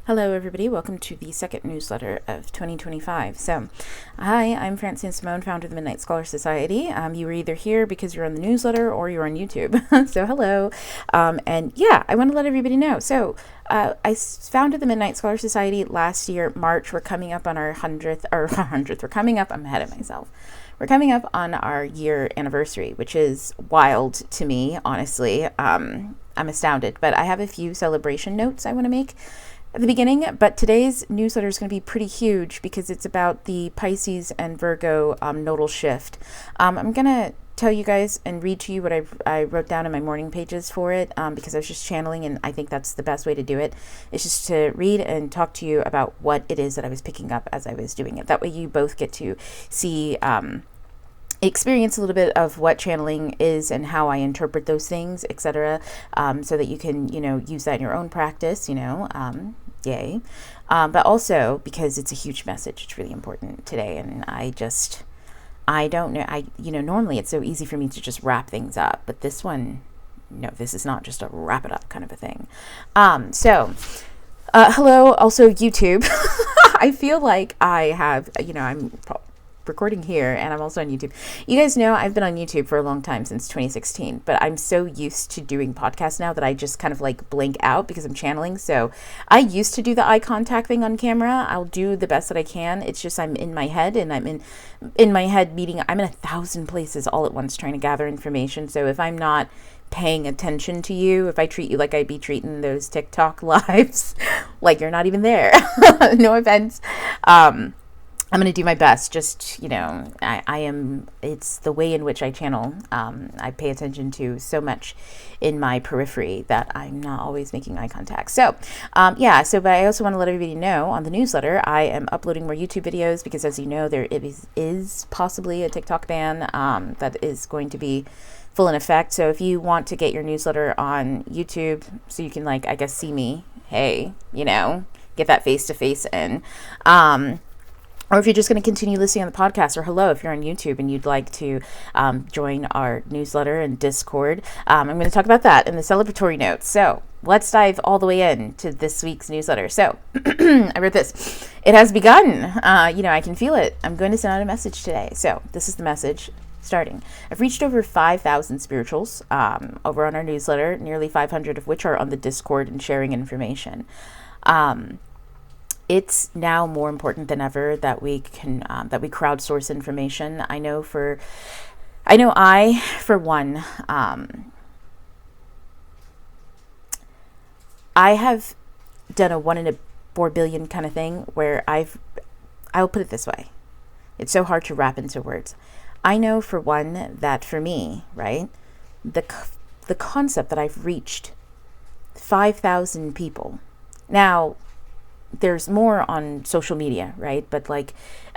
Hello, everybody. Welcome to the second newsletter of 2025. So, hi, I'm Francine Simone, founder of the Midnight Scholar Society. You were either here because you're on the newsletter or you're on YouTube. So, hello. And yeah, I want to let everybody know. So, I founded the Midnight Scholar Society last year, March. We're coming up on our 100th. We're coming up, I'm ahead of myself. We're coming up on our year anniversary, which is wild to me, honestly. I'm astounded, but I have a few celebration notes I want to make at the beginning, but today's newsletter is going to be pretty huge because it's about the Pisces and Virgo nodal shift. I'm going to tell you guys and read to you what I wrote down in my morning pages for it because I was just channeling, and I think that's the best way to do it. It's just to read and talk to you about what it is that I was picking up as I was doing it. That way you both get to see experience a little bit of what channeling is and how I interpret those things, etc., so that you can, use that in your own practice, yay. But also because it's a huge message, it's really important today. And I don't know, normally it's so easy for me to just wrap things up, but this one, no, this is not just a wrap it up kind of a thing. Hello, also YouTube. I feel like I have, I'm recording here and I'm also on YouTube. You guys know I've been on YouTube for a long time, since 2016, but I'm so used to doing podcasts now that I just kind of like blank out because I'm channeling. So I used to do the eye contact thing on camera. I'll do the best that I can. It's just I'm in my head, and I'm in my head meeting. I'm in 1,000 places all at once trying to gather information. So if I'm not paying attention to you, if I treat you like I'd be treating those TikTok lives, like you're not even there, no offense. I'm going to do my best. Just, it's the way in which I channel. I pay attention to so much in my periphery that I'm not always making eye contact. So, but I also want to let everybody know on the newsletter, I am uploading more YouTube videos because, as you know, there is possibly a TikTok ban that is going to be full in effect. So if you want to get your newsletter on YouTube so you can, see me, hey, get that face-to-face in. Or if you're just going to continue listening on the podcast, or hello, if you're on YouTube and you'd like to join our newsletter and Discord, I'm going to talk about that in the celebratory notes. So let's dive all the way into this week's newsletter. So I wrote this. It has begun. I can feel it. I'm going to send out a message today. So this is the message starting. I've reached over 5,000 spirituals over on our newsletter, nearly 500 of which are on the Discord and sharing information. It's now more important than ever that we can crowdsource information. I, for one, I have done a 1 in a 4 billion kind of thing where I'll put it this way. It's so hard to wrap into words. I know, for one, that for me, right, the concept that I've reached 5,000 people. Now, there's more on social media, right? But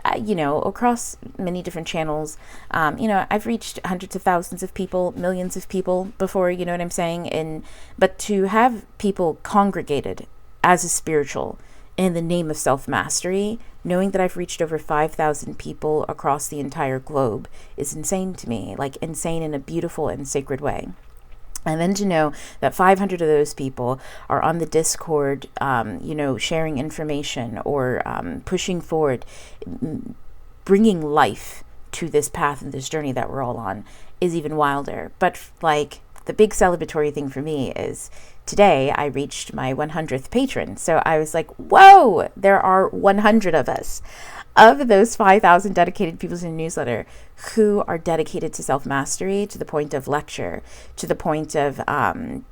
across many different channels, I've reached hundreds of thousands of people, millions of people before, you know what I'm saying? But to have people congregated as a spiritual in the name of self-mastery, knowing that I've reached over 5,000 people across the entire globe is insane to me, insane in a beautiful and sacred way. And then to know that 500 of those people are on the Discord, sharing information or pushing forward, bringing life to this path and this journey that we're all on is even wilder. But the big celebratory thing for me is today I reached my 100th patron. So I was like, whoa, there are 100 of us. Of those 5,000 dedicated people in the newsletter who are dedicated to self-mastery, to the point of lecture, to the point of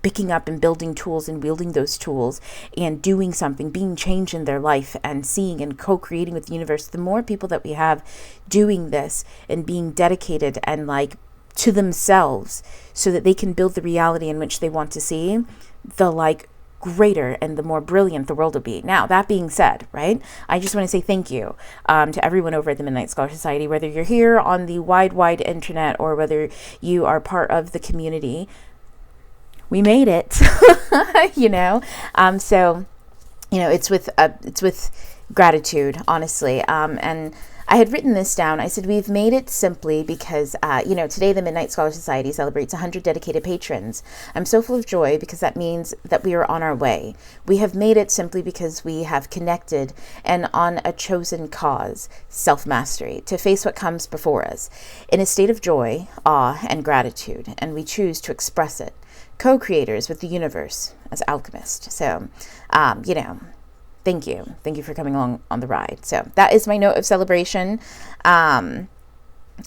picking up and building tools and wielding those tools and doing something, being changed in their life and seeing and co-creating with the universe, the more people that we have doing this and being dedicated and to themselves so that they can build the reality in which they want to see, the greater and the more brilliant the world will be. Now, that being said, right, I just want to say thank you to everyone over at the Midnight Scholar Society, whether you're here on the wide internet or whether you are part of the community. We made it, So, it's with gratitude, honestly. And I had written this down. I said, we've made it simply because, today the Midnight Scholar Society celebrates 100 dedicated patrons. I'm so full of joy because that means that we are on our way. We have made it simply because we have connected and on a chosen cause, self-mastery, to face what comes before us in a state of joy, awe, and gratitude, and we choose to express it. Co-creators with the universe as alchemists. So, thank you. Thank you for coming along on the ride. So that is my note of celebration. I'm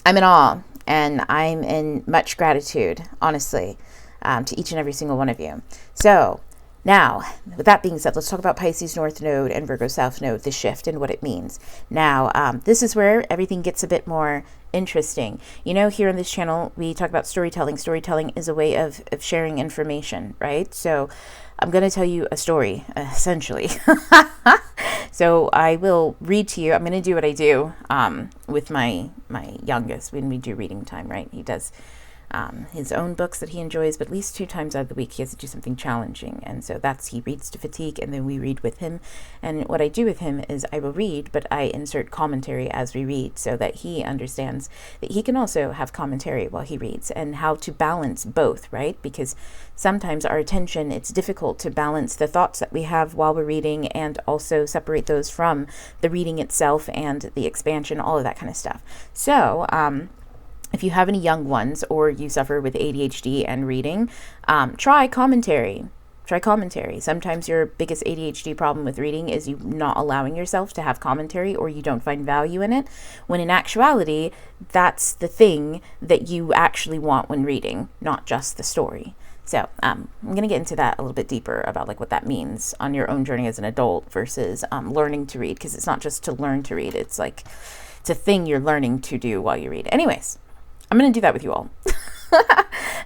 in awe and I'm in much gratitude, honestly, to each and every single one of you. So now, with that being said, let's talk about Pisces North Node and Virgo South Node, the shift and what it means. Now, this is where everything gets a bit more interesting. Here on this channel, we talk about storytelling. Storytelling is a way of sharing information, right? So I'm going to tell you a story, essentially. So I will read to you. I'm going to do what I do with my youngest when we do reading time, right? He does his own books that he enjoys, but at least 2 times out of the week he has to do something challenging, and so he reads to fatigue, and then we read with him. And what I do with him is I will read, but I insert commentary as we read, so that he understands that he can also have commentary while he reads, and how to balance both, right? Because sometimes our attention, it's difficult to balance the thoughts that we have while we're reading and also separate those from the reading itself and the expansion, all of that kind of stuff. So if you have any young ones or you suffer with ADHD and reading, try commentary. Try commentary. Sometimes your biggest ADHD problem with reading is you not allowing yourself to have commentary, or you don't find value in it, when in actuality, that's the thing that you actually want when reading, not just the story. So I'm going to get into that a little bit deeper about what that means on your own journey as an adult versus learning to read, because it's not just to learn to read. It's it's a thing you're learning to do while you read. Anyways, I'm going to do that with you all.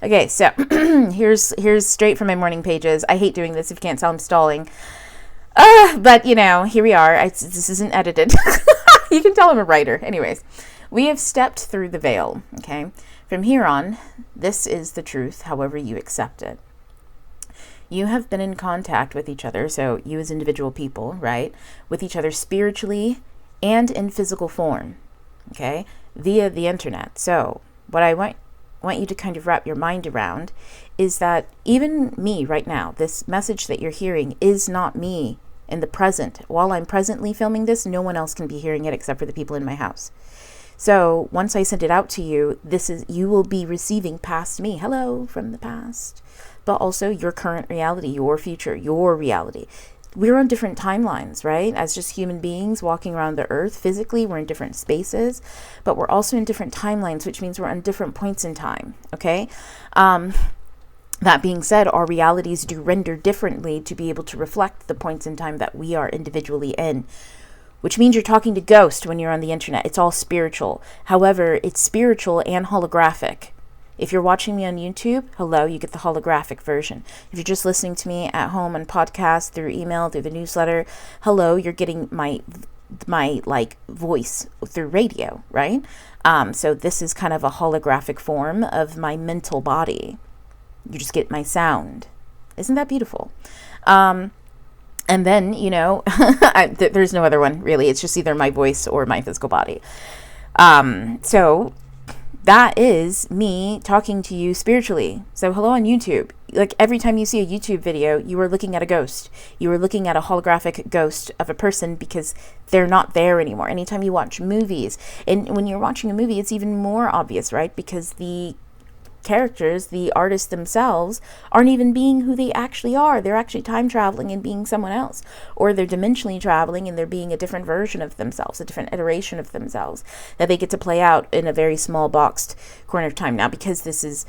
Okay, so here's straight from my morning pages. I hate doing this. If you can't tell, I'm stalling. But, here we are. This isn't edited. You can tell I'm a writer. Anyways, we have stepped through the veil, okay? From here on, this is the truth, however you accept it. You have been in contact with each other, so you as individual people, right, with each other spiritually and in physical form, okay, via the internet. So what I want you to kind of wrap your mind around is that even me right now, this message that you're hearing is not me in the present. While I'm presently filming this, no one else can be hearing it except for the people in my house. So once I send it out to you, you will be receiving past me, hello from the past, but also your current reality, your future, your reality. We're on different timelines, right? As just human beings walking around the earth, physically, we're in different spaces, but we're also in different timelines, which means we're on different points in time, okay? That being said, our realities do render differently to be able to reflect the points in time that we are individually in, which means you're talking to ghosts when you're on the internet. It's all spiritual. However, it's spiritual and holographic. If you're watching me on YouTube, hello, you get the holographic version. If you're just listening to me at home on podcast, through email, through the newsletter, hello, you're getting my voice through radio, right? So this is kind of a holographic form of my mental body. You just get my sound. Isn't that beautiful? And then, there's no other one really. It's just either my voice or my physical body. So that is me talking to you spiritually. So hello on YouTube. Every time you see a YouTube video, you are looking at a ghost. You are looking at a holographic ghost of a person because they're not there anymore. Anytime you watch movies, and when you're watching a movie, it's even more obvious, right? Because the characters, the artists themselves, aren't even being who they actually are. They're actually time traveling and being someone else, or they're dimensionally traveling and they're being a different version of themselves, a different iteration of themselves that they get to play out in a very small boxed corner of time. Now, because this is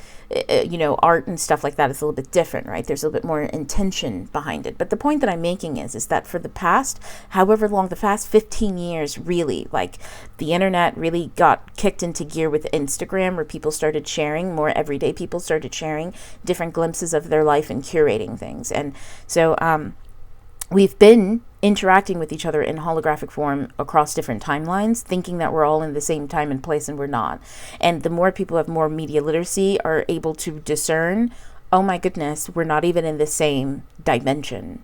art and stuff like that, it's a little bit different, right? There's a little bit more intention behind it. But the point that I'm making is that for the past, however long, the past 15 years, really, the internet really got kicked into gear with Instagram, where people started sharing more. Everyday people started sharing different glimpses of their life and curating things. And so we've been interacting with each other in holographic form across different timelines, thinking that we're all in the same time and place, and we're not. And the more people have more media literacy are able to discern, oh my goodness, we're not even in the same dimension.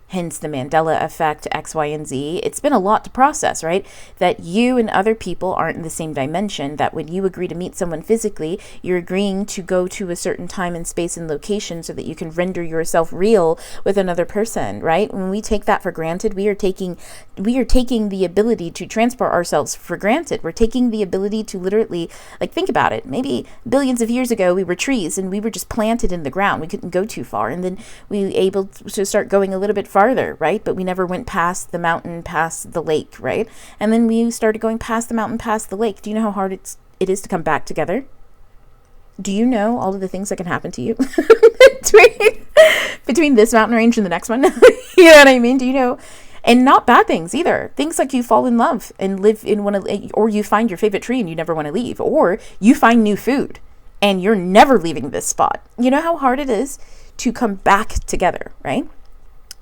hence the Mandela effect, X, Y, and Z. It's been a lot to process, right? That you and other people aren't in the same dimension, that when you agree to meet someone physically, you're agreeing to go to a certain time and space and location so that you can render yourself real with another person, right? When we take that for granted, we are taking the ability to transport ourselves for granted. We're taking the ability to literally, like, think about it. Maybe billions of years ago, we were trees and we were just planted in the ground. We couldn't go too far. And then we were able to start going a little bit farther, right? But we never went past the mountain, past the lake, right? And then we started going past the mountain, past the lake. Do you know how hard it is to come back together? Do you know all of the things that can happen to you between this mountain range and the next one? You know what I mean? Do you know? And not bad things either. Things like you fall in love and live in one of, or you find your favorite tree and you never want to leave, or you find new food and you're never leaving this spot. You know how hard it is to come back together, right?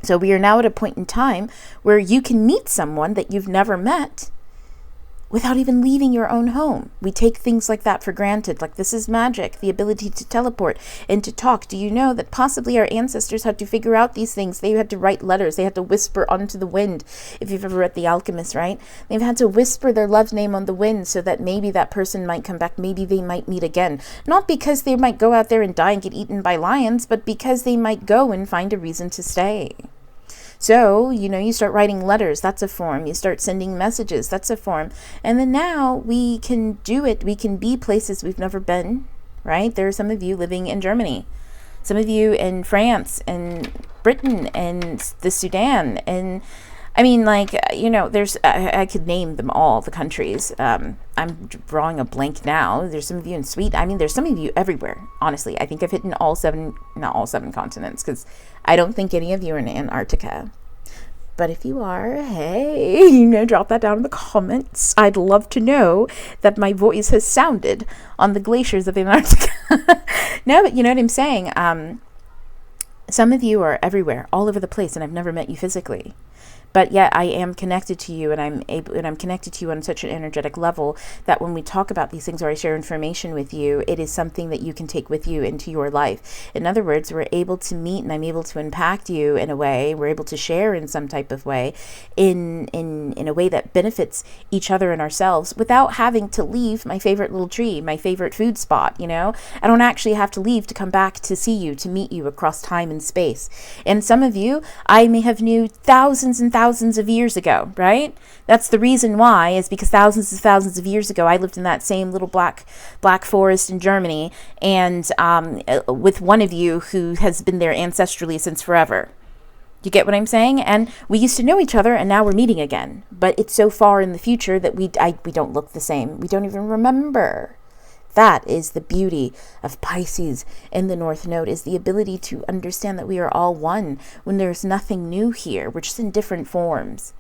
So we are now at a point in time where you can meet someone that you've never met without even leaving your own home. We take things like that for granted, like this is magic, the ability to teleport and to talk. Do you know that possibly our ancestors had to figure out these things? They had to write letters. They had to whisper onto the wind. If you've ever read The Alchemist, right? They've had to whisper their love name on the wind so that maybe that person might come back. Maybe they might meet again. Not because they might go out there and die and get eaten by lions, but because they might go and find a reason to stay. So, you start writing letters, that's a form. You start sending messages, that's a form. And then now we can do it. We can be places we've never been, right? There are some of you living in Germany, some of you in France and Britain and the Sudan. And I mean, there's, I could name them all, the countries. I'm drawing a blank now. There's some of you in Sweden. I mean, there's some of you everywhere. Honestly, I think I've hit not all seven continents, because I don't think any of you are in Antarctica. But if you are, hey, drop that down in the comments. I'd love to know that my voice has sounded on the glaciers of Antarctica. No, but you know what I'm saying? Some of you are everywhere, all over the place, and I've never met you physically. But yet I am connected to you, and I'm connected to you on such an energetic level that when we talk about these things or I share information with you, it is something that you can take with you into your life. In other words, we're able to meet and I'm able to impact you in a way, we're able to share in some type of way, in a way that benefits each other and ourselves without having to leave my favorite little tree, my favorite food spot, I don't actually have to leave to come back to see you, to meet you across time and space. And some of you, I may have knew thousands and thousands of years ago, right? That's the reason why, is because thousands of years ago, I lived in that same little black forest in Germany, and with one of you who has been there ancestrally since forever. You get what I'm saying? And we used to know each other, and now we're meeting again. But it's so far in the future that we don't look the same. We don't even remember. That is the beauty of Pisces in the North Node, is the ability to understand that we are all one when there's nothing new here. We're just in different forms.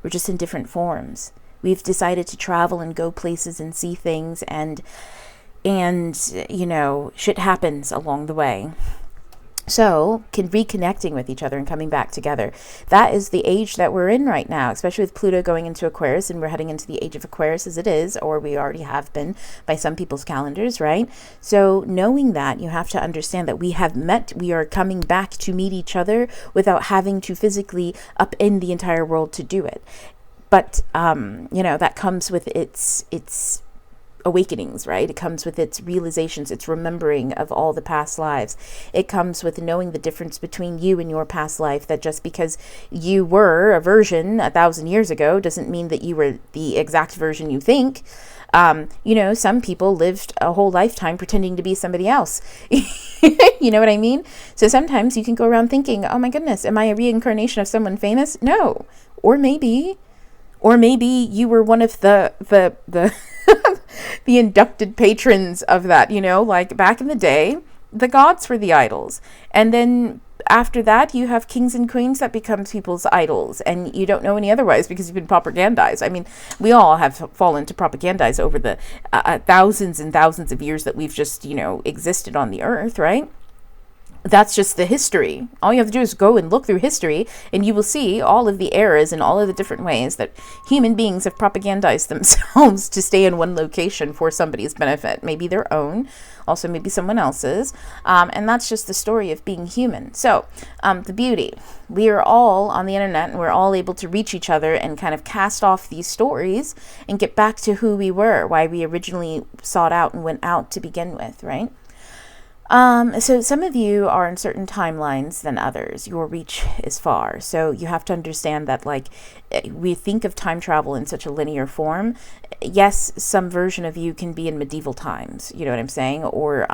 We've decided to travel and go places and see things, and shit happens along the way. So, reconnecting with each other and coming back together. That is the age that we're in right now, especially with Pluto going into Aquarius, and we're heading into the age of Aquarius as it is, or we already have been by some people's calendars, right? So, knowing that, you have to understand that we have met, we are coming back to meet each other without having to physically upend the entire world to do it. But, that comes with its awakenings, right? It comes with its realizations, its remembering of all the past lives. It comes with knowing the difference between you and your past life, that just because you were a version 1,000 years ago doesn't mean that you were the exact version you think. Some people lived a whole lifetime pretending to be somebody else. You know what I mean? So sometimes you can go around thinking, oh my goodness, am I a reincarnation of someone famous? No. Or maybe you were one of the the inducted patrons of that, like back in the day, the gods were the idols. And then after that, you have kings and queens that become people's idols, and you don't know any otherwise because you've been propagandized. I mean, we all have fallen to propagandize over the thousands and thousands of years that we've just, existed on the earth, right? That's just the history. All you have to do is go and look through history, and you will see all of the eras and all of the different ways that human beings have propagandized themselves to stay in one location for somebody's benefit, maybe their own, also maybe someone else's. And that's just the story of being human. So the beauty, we are all on the internet, and we're all able to reach each other and kind of cast off these stories and get back to who we were, why we originally sought out and went out to begin with, right? So some of you are in certain timelines than others. Your reach is far. So you have to understand that, like, we think of time travel in such a linear form. Yes, some version of you can be in medieval times, you know what I'm saying? Or,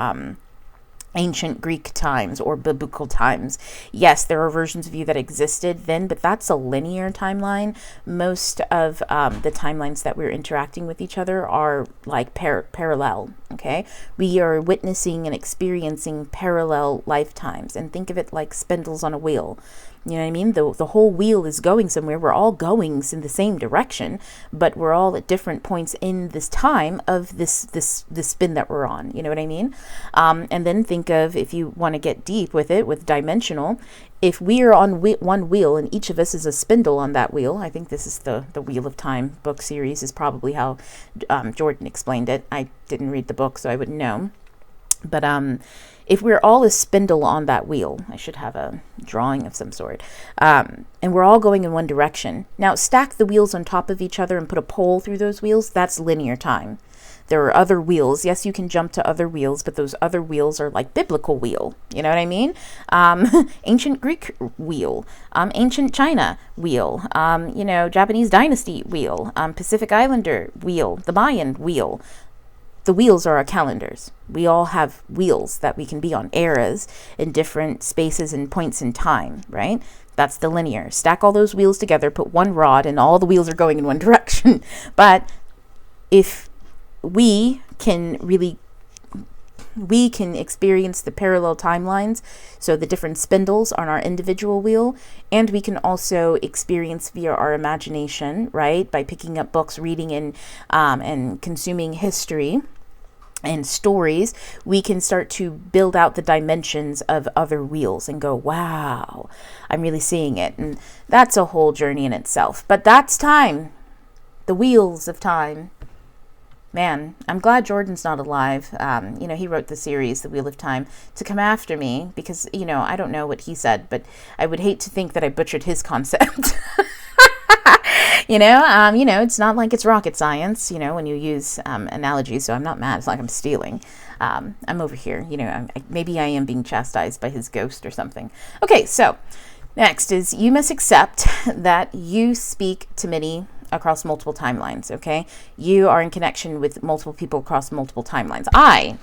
ancient Greek times or biblical times. Yes, there are versions of you that existed then, but that's a linear timeline. Most of the timelines that we're interacting with each other are like parallel, okay? We are witnessing and experiencing parallel lifetimes, and think of it like spindles on a wheel. You know what I mean? The whole wheel is going somewhere. We're all going in the same direction, but we're all at different points in this time of this spin that we're on. You know what I mean? And then think of, if you want to get deep with it, with dimensional, if we are on one wheel and each of us is a spindle on that wheel. I think this is the Wheel of Time book series is probably how Jordan explained it. I didn't read the book, so I wouldn't know. But if we're all a spindle on that wheel, I should have a drawing of some sort, and we're all going in one direction. Now, stack the wheels on top of each other and put a pole through those wheels. That's linear time. There are other wheels. Yes, you can jump to other wheels, but those other wheels are like biblical wheel. You know what I mean? Ancient Greek wheel, ancient China wheel, Japanese dynasty wheel, Pacific Islander wheel, the Mayan wheel. The wheels are our calendars. We all have wheels that we can be on, eras in different spaces and points in time, right? That's the linear. Stack all those wheels together, put one rod, and all the wheels are going in one direction. But if we can experience the parallel timelines, so the different spindles on our individual wheel, and we can also experience via our imagination, right, by picking up books, reading, and consuming history and stories, we can start to build out the dimensions of other wheels and go, wow, I'm really seeing it. And that's a whole journey in itself. But that's time. The wheels of time. Man, I'm glad Jordan's not alive. He wrote the series, The Wheel of Time, to come after me because, I don't know what he said, but I would hate to think that I butchered his concept. It's not like it's rocket science, when you use analogies, so I'm not mad. It's like I'm stealing. I'm over here, maybe I am being chastised by his ghost or something. Okay, so next is you must accept that you speak to many across multiple timelines, okay? You are in connection with multiple people across multiple timelines.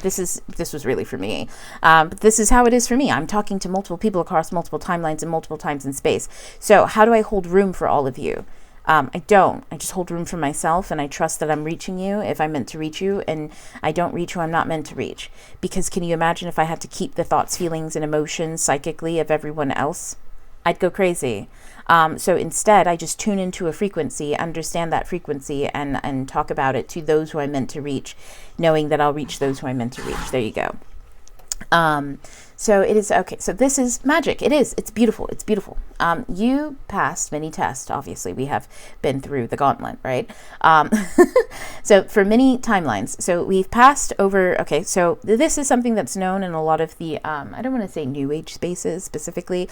This was really for me, but this is how it is for me. I'm talking to multiple people across multiple timelines and multiple times in space. So how do I hold room for all of you? I don't. I just hold room for myself, and I trust that I'm reaching you if I'm meant to reach you, and I don't reach who I'm not meant to reach. Because can you imagine if I had to keep the thoughts, feelings, and emotions psychically of everyone else? I'd go crazy. So instead, I just tune into a frequency, understand that frequency, and talk about it to those who I'm meant to reach, knowing that I'll reach those who I'm meant to reach. There you go. So it is, okay, so this is magic. It is. It's beautiful. It's beautiful. You passed many tests. Obviously, we have been through the gauntlet, right? So for many timelines. So we've passed over, okay, so this is something that's known in a lot of the, I don't want to say New Age spaces specifically.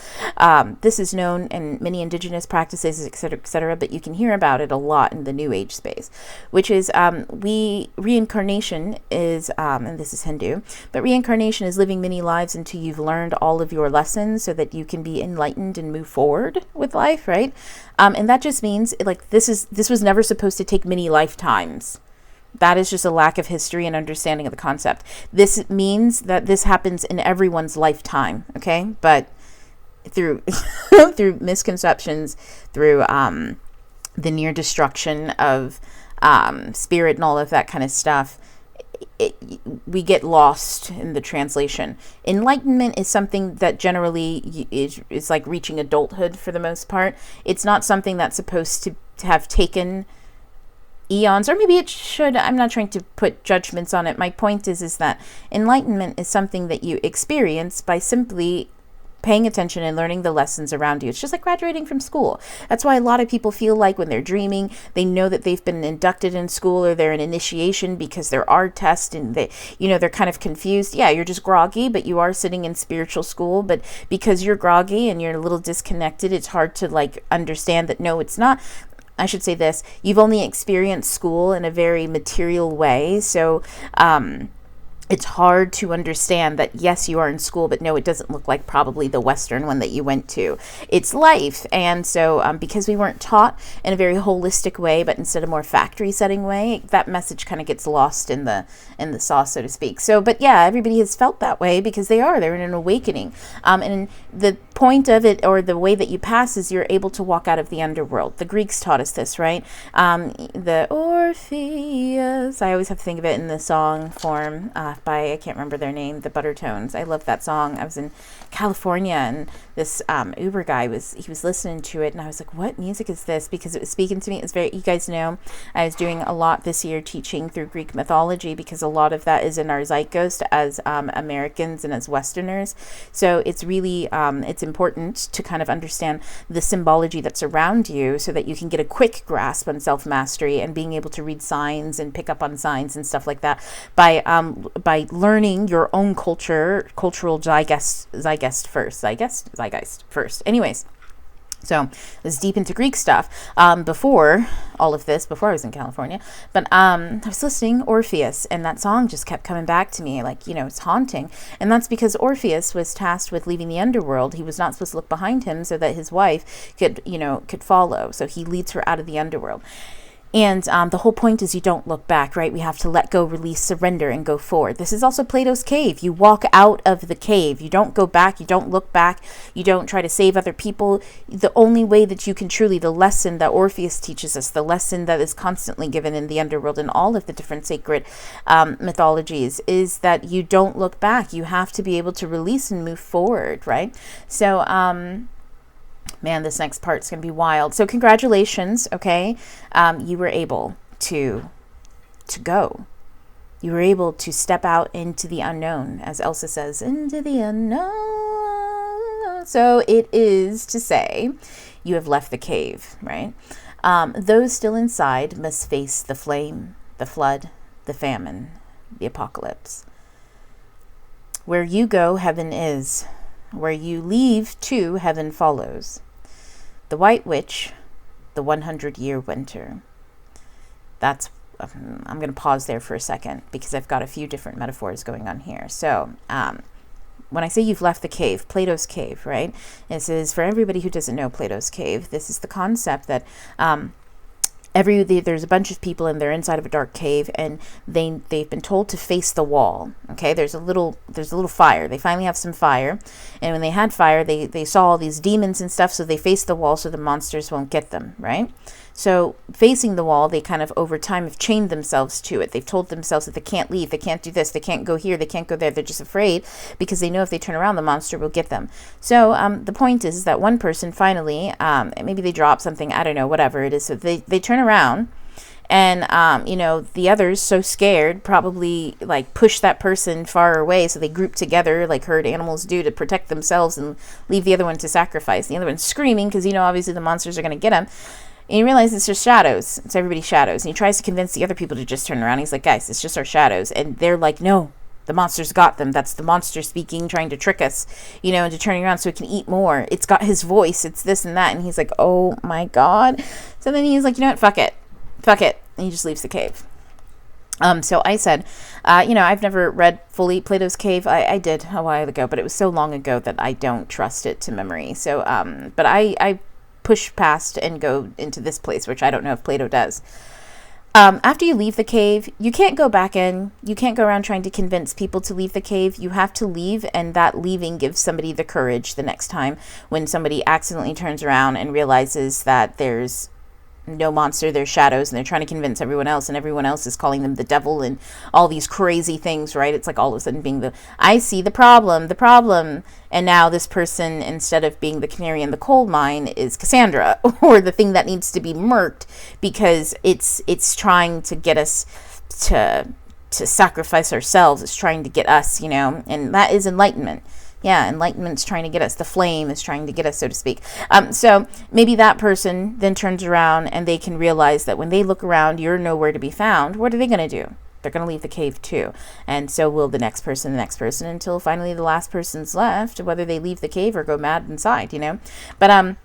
This is known in many indigenous practices, et cetera, but you can hear about it a lot in the New Age space, which is reincarnation is, and this is Hindu, but reincarnation is living many lives until you've learned all of your lessons so that you can be enlightened and move forward with life, right? And that just means, like, this was never supposed to take many lifetimes. That is just a lack of history and understanding of the concept. This means that this happens in everyone's lifetime, okay? But through through misconceptions, through the near destruction of spirit and all of that kind of stuff, we get lost in the translation. Enlightenment is something that generally is like reaching adulthood for the most part. It's not something that's supposed to have taken eons, or maybe it should. I'm not trying to put judgments on it. My point is that enlightenment is something that you experience by simply paying attention and learning the lessons around you. It's just like graduating from school. That's why a lot of people feel like when they're dreaming, they know that they've been inducted in school, or they're in initiation, because there are tests and they're kind of confused. Yeah, you're just groggy, but you are sitting in spiritual school. But because you're groggy and you're a little disconnected, it's hard to like understand that no, it's not. I should say this, you've only experienced school in a very material way. So, it's hard to understand that, yes, you are in school, but no, it doesn't look like probably the Western one that you went to. It's life. And so because we weren't taught in a very holistic way, but instead a more factory setting way, that message kind of gets lost in the sauce, so to speak. So, but yeah, everybody has felt that way because they're in an awakening. And the point of it, or the way that you pass, is you're able to walk out of the underworld. The Greeks taught us this, right? The Orpheus, I always have to think of it in the song form, by, I can't remember their name, the Buttertones. I love that song. I was in California, and this Uber guy was listening to it, and I was like, what music is this? Because it was speaking to me. It's very, you guys know, I was doing a lot this year teaching through Greek mythology, because a lot of that is in our zeitgeist as Americans and as Westerners. So it's really, it's important to kind of understand the symbology that's around you, so that you can get a quick grasp on self-mastery and being able to read signs and pick up on signs and stuff like that by learning your own cultural zeitgeist first. Anyways, so I was deep into Greek stuff before all of this, before I was in California. But I was listening Orpheus, and that song just kept coming back to me, like, it's haunting. And that's because Orpheus was tasked with leaving the underworld. He was not supposed to look behind him so that his wife could follow. So he leads her out of the underworld. And the whole point is you don't look back, right? We have to let go, release, surrender, and go forward. This is also Plato's cave. You walk out of the cave. You don't go back. You don't look back. You don't try to save other people. The only way that you can truly, the lesson that Orpheus teaches us, the lesson that is constantly given in the underworld and all of the different sacred mythologies, is that you don't look back. You have to be able to release and move forward, right? So, man, this next part's going to be wild. So congratulations, okay? You were able to go. You were able to step out into the unknown, as Elsa says, into the unknown. So it is to say you have left the cave, right? Those still inside must face the flame, the flood, the famine, the apocalypse. Where you go, heaven is. Where you leave, too, heaven follows. The White Witch, the 100-year winter. That's, I'm going to pause there for a second, because I've got a few different metaphors going on here. So, when I say you've left the cave, Plato's cave, right? This is, for everybody who doesn't know Plato's cave, this is the concept that there's a bunch of people and they're inside of a dark cave, and they've been told to face the wall. Okay, there's a little fire. They finally have some fire, and when they had fire, they saw all these demons and stuff, so they faced the wall so the monsters won't get them, right? So facing the wall, they kind of over time have chained themselves to it. They've told themselves that they can't leave, they can't do this, they can't go here, they can't go there. They're just afraid because they know if they turn around, the monster will get them. So the point is that one person finally, maybe they drop something, I don't know, whatever it is. So they turn around, and the others, so scared, probably like push that person far away. So they group together like herd animals do to protect themselves and leave the other one to sacrifice. The other one's screaming because obviously the monsters are going to get him. And you realize it's just shadows. It's everybody's shadows. And he tries to convince the other people to just turn around. He's like, guys, it's just our shadows. And they're like, no, the monster's got them. That's the monster speaking, trying to trick us, into turning around so it can eat more. It's got his voice. It's this and that. And he's like, oh my God. So then he's like, you know what? Fuck it. And he just leaves the cave. So I said, I've never read fully Plato's Cave. I did a while ago, but it was so long ago that I don't trust it to memory. So, but I push past and go into this place, which I don't know if Plato does. After you leave the cave, you can't go back in. You can't go around trying to convince people to leave the cave. You have to leave, and that leaving gives somebody the courage the next time when somebody accidentally turns around and realizes that there's no monster, they're shadows, and they're trying to convince everyone else, and everyone else is calling them the devil and all these crazy things, right? It's like all of a sudden being I see the problem, and now this person, instead of being the canary in the coal mine, is Cassandra, or the thing that needs to be murked, because it's trying to get us to sacrifice ourselves. It's trying to get us, and that is enlightenment. Yeah, enlightenment's trying to get us. The flame is trying to get us, so to speak. So maybe that person then turns around and they can realize that when they look around, you're nowhere to be found. What are they going to do? They're going to leave the cave too. And so will the next person, until finally the last person's left, whether they leave the cave or go mad inside, But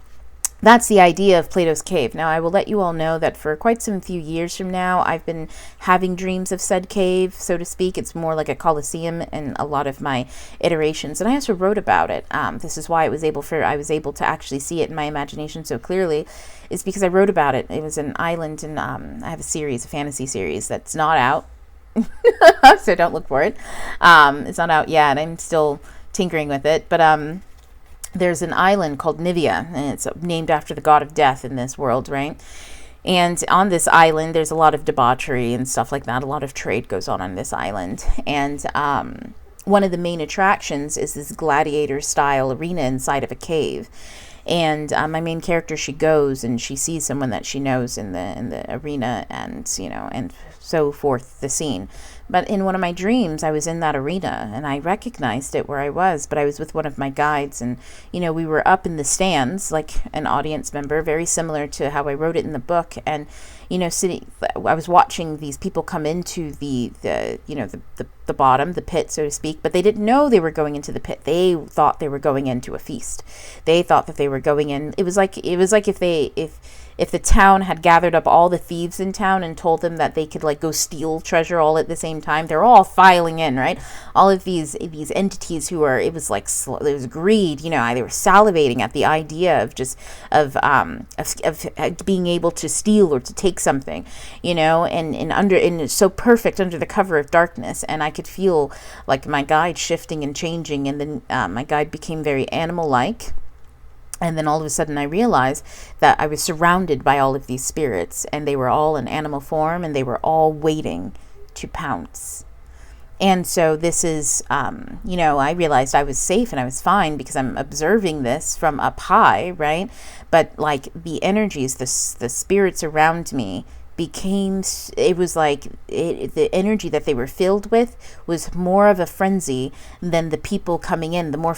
that's the idea of Plato's cave. Now, I will let you all know that for quite some few years from now, I've been having dreams of said cave, so to speak. It's more like a coliseum in a lot of my iterations. And I also wrote about it. This is why I was able to actually see it in my imagination so clearly, is because I wrote about it. It was an island, and I have a fantasy series that's not out. So don't look for it. It's not out yet. I'm still tinkering with it. But there's an island called Nivea, and it's named after the god of death in this world, right? And on this island, there's a lot of debauchery and stuff like that. A lot of trade goes on this island. And one of the main attractions is this gladiator-style arena inside of a cave. And my main character, she goes and she sees someone that she knows in the arena, and and so forth, the scene. But in one of my dreams, I was in that arena and I recognized it where I was, but I was with one of my guides, and we were up in the stands like an audience member, very similar to how I wrote it in the book. And sitting, I was watching these people come into the bottom, the pit, so to speak, but they didn't know they were going into the pit. They thought they were going into a feast. They thought that they were going in. It was like if the town had gathered up all the thieves in town and told them that they could go steal treasure all at the same time. They're all filing in, right? All of these entities it was greed. They were salivating at the idea of being able to steal or to take something, and it's so perfect under the cover of darkness. And I could feel like my guide shifting and changing, and then my guide became very animal-like. And then all of a sudden I realized that I was surrounded by all of these spirits, and they were all in animal form, and they were all waiting to pounce. And so this is, I realized I was safe and I was fine because I'm observing this from up high, right? But the energies, the spirits around me it was like the energy that they were filled with was more of a frenzy than the people coming in. The more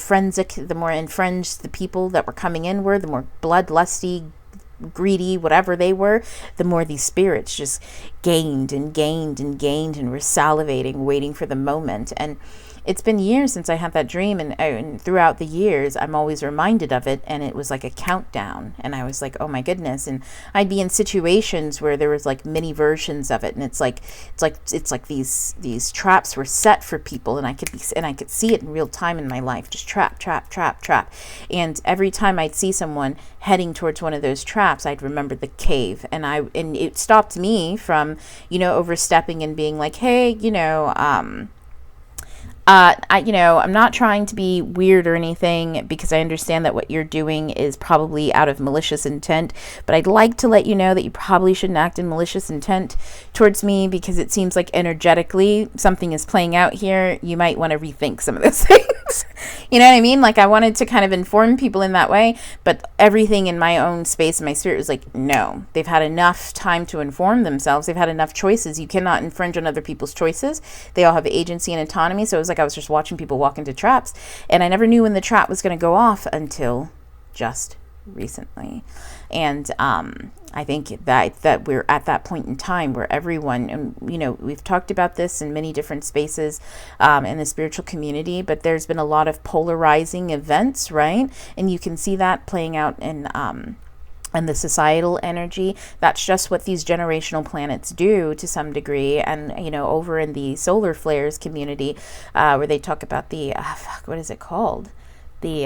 enfrenged the people that were coming in were, the more bloodlusty, greedy, whatever they were, the more these spirits just gained and gained and gained, and were salivating, waiting for the moment. And it's been years since I had that dream, and throughout the years I'm always reminded of it, and it was like a countdown, and I was like, oh my goodness. And I'd be in situations where there was mini versions of it, and it's like these traps were set for people, and I could see it in real time in my life, just trap. And every time I'd see someone heading towards one of those traps, I'd remember the cave, and it stopped me from overstepping and being like, hey, I'm not trying to be weird or anything, because I understand that what you're doing is probably out of malicious intent, but I'd like to let you know that you probably shouldn't act in malicious intent towards me, because it seems like energetically something is playing out here. You might want to rethink some of those things. You know what I mean? I wanted to kind of inform people in that way, but everything in my own space and my spirit was like, no, they've had enough time to inform themselves. They've had enough choices. You cannot infringe on other people's choices. They all have agency and autonomy. So it was like I was just watching people walk into traps, and I never knew when the trap was going to go off until just recently. And I think that we're at that point in time where everyone, and we've talked about this in many different spaces in the spiritual community, but there's been a lot of polarizing events, right? And you can see that playing out in and the societal energy. That's just what these generational planets do to some degree. And over in the solar flares community, where they talk about the what is it called, the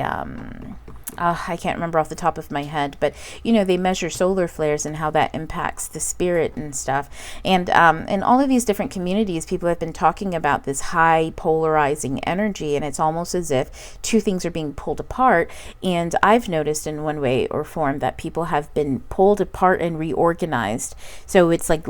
I can't remember off the top of my head, but they measure solar flares and how that impacts the spirit and stuff. And in all of these different communities, people have been talking about this high polarizing energy, and it's almost as if two things are being pulled apart. And I've noticed in one way or form that people have been pulled apart and reorganized. So it's like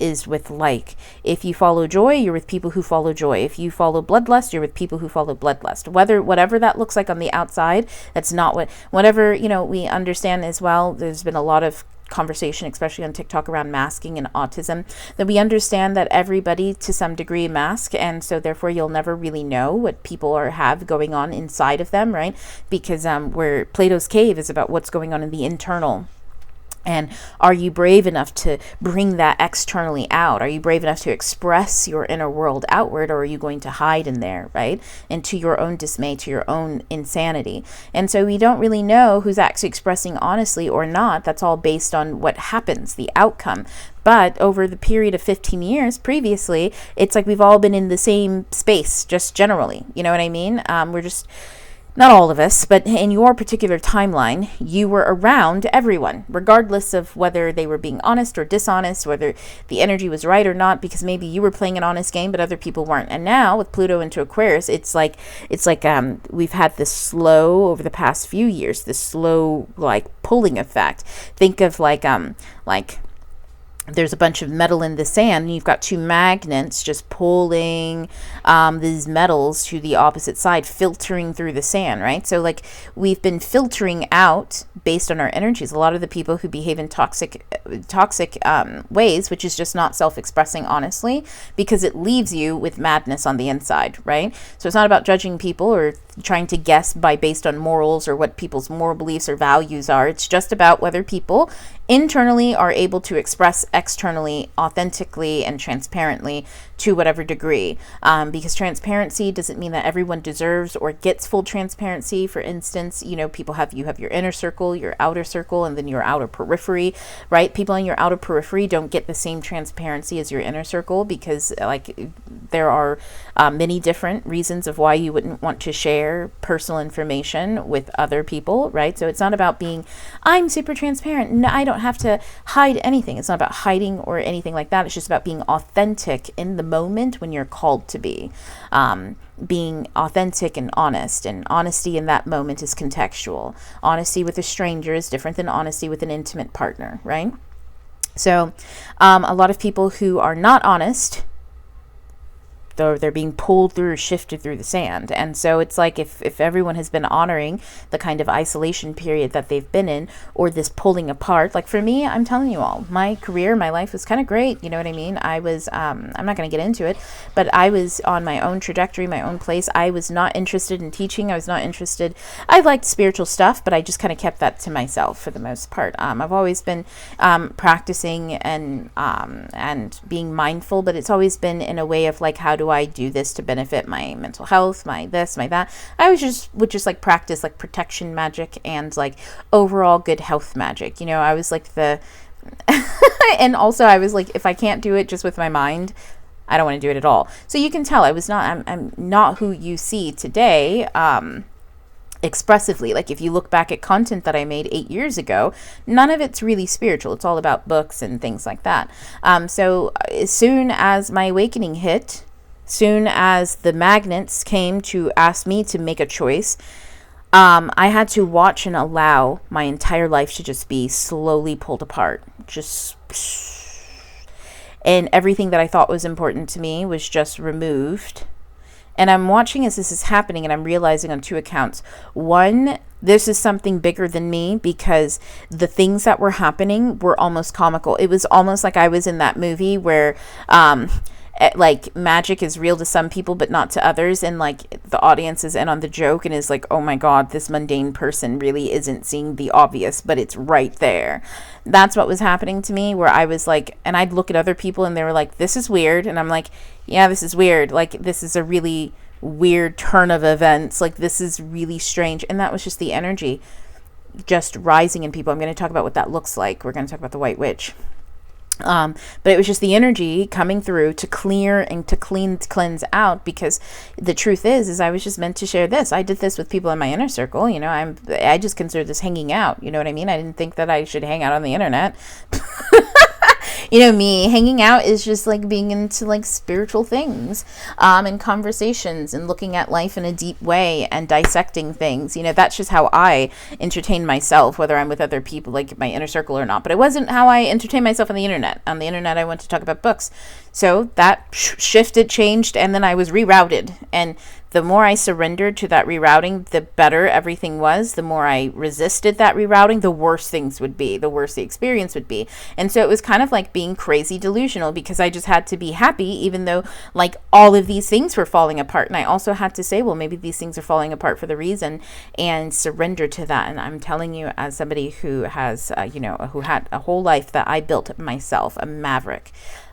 is with like. If you follow joy, you're with people who follow joy. If you follow bloodlust, you're with people who follow bloodlust. Whatever that looks like on the outside, that's not whatever we understand as well. There's been a lot of conversation, especially on TikTok, around masking and autism, that we understand that everybody to some degree mask, and so therefore you'll never really know what people have going on inside of them, right? Because where Plato's cave is about what's going on in the internal. And are you brave enough to bring that externally out? Are you brave enough to express your inner world outward, or are you going to hide in there, right? And to your own dismay, to your own insanity. And so we don't really know who's actually expressing honestly or not. That's all based on what happens, the outcome. But over the period of 15 years previously, it's like we've all been in the same space, just generally. You know what I mean? We're just... Not all of us, but in your particular timeline, you were around everyone, regardless of whether they were being honest or dishonest, whether the energy was right or not, because maybe you were playing an honest game, but other people weren't. And now with Pluto into Aquarius, it's like we've had this slow, over the past few years, this slow pulling effect. Think of like there's a bunch of metal in the sand, and you've got two magnets just pulling these metals to the opposite side, filtering through the sand, right? So we've been filtering out based on our energies. A lot of the people who behave in toxic ways, which is just not self-expressing honestly, because it leaves you with madness on the inside, right? So it's not about judging people or trying to guess based on morals or what people's moral beliefs or values are. It's just about whether people internally are able to express externally, authentically, and transparently to whatever degree. Because transparency doesn't mean that everyone deserves or gets full transparency. For instance, you have your inner circle, your outer circle, and then your outer periphery, right? People in your outer periphery don't get the same transparency as your inner circle, because there are many different reasons of why you wouldn't want to share personal information with other people, right? So it's not about I'm super transparent. No, I don't have to hide anything. It's not about hiding or anything like that. It's just about being authentic in the moment when you're called to be. Being authentic and honest. And honesty in that moment is contextual. Honesty with a stranger is different than honesty with an intimate partner, right? So a lot of people who are not honest, they're being pulled through or shifted through the sand. And so it's like if everyone has been honoring the kind of isolation period that they've been in, or this pulling apart, like for me, I'm telling you all, my career, my life was kind of great. You know what I mean? I was, I'm not going to get into it, but I was on my own trajectory, my own place. I was not interested in teaching. I liked spiritual stuff, but I just kind of kept that to myself for the most part. I've always been practicing and being mindful, but it's always been in a way of how do I do this to benefit my mental health, my this, my that. I would just practice protection magic and overall good health magic. I was and also I was if I can't do it just with my mind, I don't want to do it at all. So you can tell I'm not who you see today. Expressively, if you look back at content that I made 8 years ago, none of it's really spiritual. It's all about books and things like that. So as soon as my awakening hit, soon as the magnets came to ask me to make a choice, I had to watch and allow my entire life to just be slowly pulled apart. And everything that I thought was important to me was just removed. And I'm watching as this is happening, and I'm realizing on two accounts. One, this is something bigger than me, because the things that were happening were almost comical. It was almost like I was in that movie where magic is real to some people but not to others, and the audience is in on the joke and is oh my god, this mundane person really isn't seeing the obvious, but it's right there. That's what was happening to me, where I was and I'd look at other people and they were this is weird, and I'm yeah, this is weird, this is a really weird turn of events, this is really strange. And that was just the energy just rising in people. I'm going to talk about what that looks like. We're going to talk about the White Witch. But it was just the energy coming through to clear and to cleanse out, because the truth is I was just meant to share this. I did this with people in my inner circle. You know, I just consider this hanging out. You know what I mean? I didn't think that I should hang out on the internet. You know, me hanging out is just like being into like spiritual things, and conversations and looking at life in a deep way and dissecting things. You know, that's just how I entertain myself, whether I'm with other people like my inner circle or not. But it wasn't how I entertain myself on the internet. On the internet, I went to talk about books. So that shifted, changed, and then I was rerouted. And the more I surrendered to that rerouting, the better everything was. The more I resisted that rerouting, the worse things would be, the worse the experience would be. And so it was kind of like being crazy delusional, because I just had to be happy, even though like all of these things were falling apart. And I also had to say, well, maybe these things are falling apart for the reason, and surrender to that. And I'm telling you, as somebody who has, who had a whole life that I built myself, a maverick,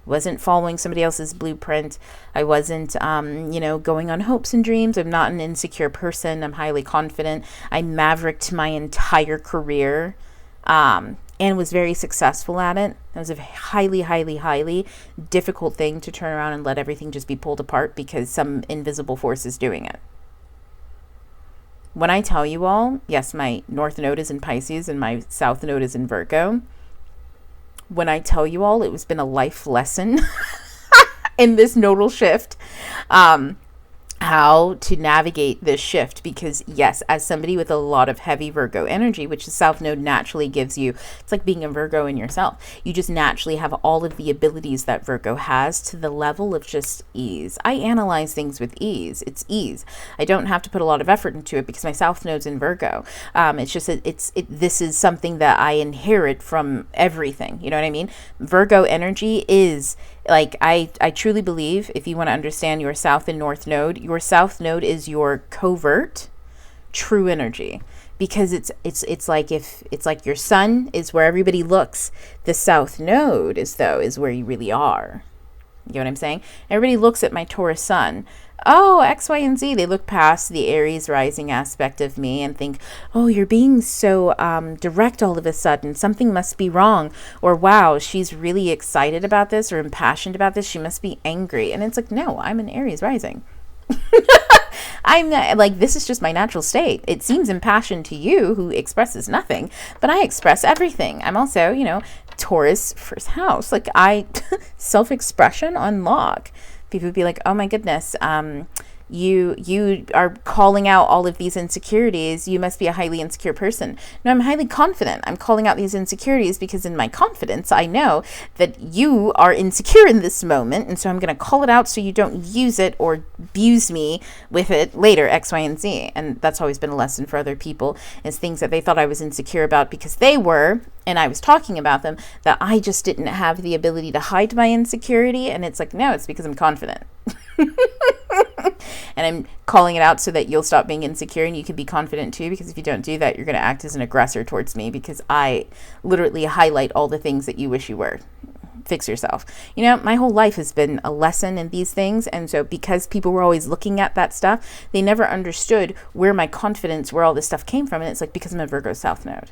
wasn't following somebody else's blueprint. I wasn't, going on hopes and dreams. I'm not an insecure person. I'm highly confident. I mavericked my entire career, and was very successful at it. It was a highly, highly, highly difficult thing to turn around and let everything just be pulled apart because some invisible force is doing it. When I tell you all, yes, my North Node is in Pisces and my South Node is in Virgo. When I tell you all, it was been a life lesson in this nodal shift, how to navigate this shift. Because yes, as somebody with a lot of heavy Virgo energy, which the South Node naturally gives you, it's like being a Virgo in yourself. You just naturally have all of the abilities that Virgo has to the level of just ease. I analyze things with ease. It's ease. I don't have to put a lot of effort into it because my South Node's in Virgo. It's just, this is something that I inherit from everything. You know what I mean? Virgo energy is like, I truly believe, if you want to understand your South and North Node, your South Node is your covert, true energy. Because it's like your sun is where everybody looks. The South Node is where you really are. You know what I'm saying? Everybody looks at my Taurus sun. Oh, X, Y, and Z. They look past the Aries rising aspect of me and think, oh, you're being so direct all of a sudden. Something must be wrong. Or, wow, she's really excited about this or impassioned about this. She must be angry. And it's like, no, I'm an Aries rising. I'm not, like, this is just my natural state. It seems impassioned to you who expresses nothing, but I express everything. I'm also, Taurus first house. Like, I self-expression on lock. People would be like, oh my goodness, you are calling out all of these insecurities. You must be a highly insecure person. No, I'm highly confident. I'm calling out these insecurities because in my confidence, I know that you are insecure in this moment. And so I'm going to call it out so you don't use it or abuse me with it later, X, Y, and Z. And that's always been a lesson for other people, is things that they thought I was insecure about because they were, and I was talking about them, that I just didn't have the ability to hide my insecurity. And it's like, no, it's because I'm confident. And I'm calling it out so that you'll stop being insecure and you can be confident too, because if you don't do that, you're going to act as an aggressor towards me, because I literally highlight all the things that you wish you were. Fix yourself. My whole life has been a lesson in these things. And so because people were always looking at that stuff, they never understood where my confidence, where all this stuff came from. And it's like, because I'm a Virgo South Node.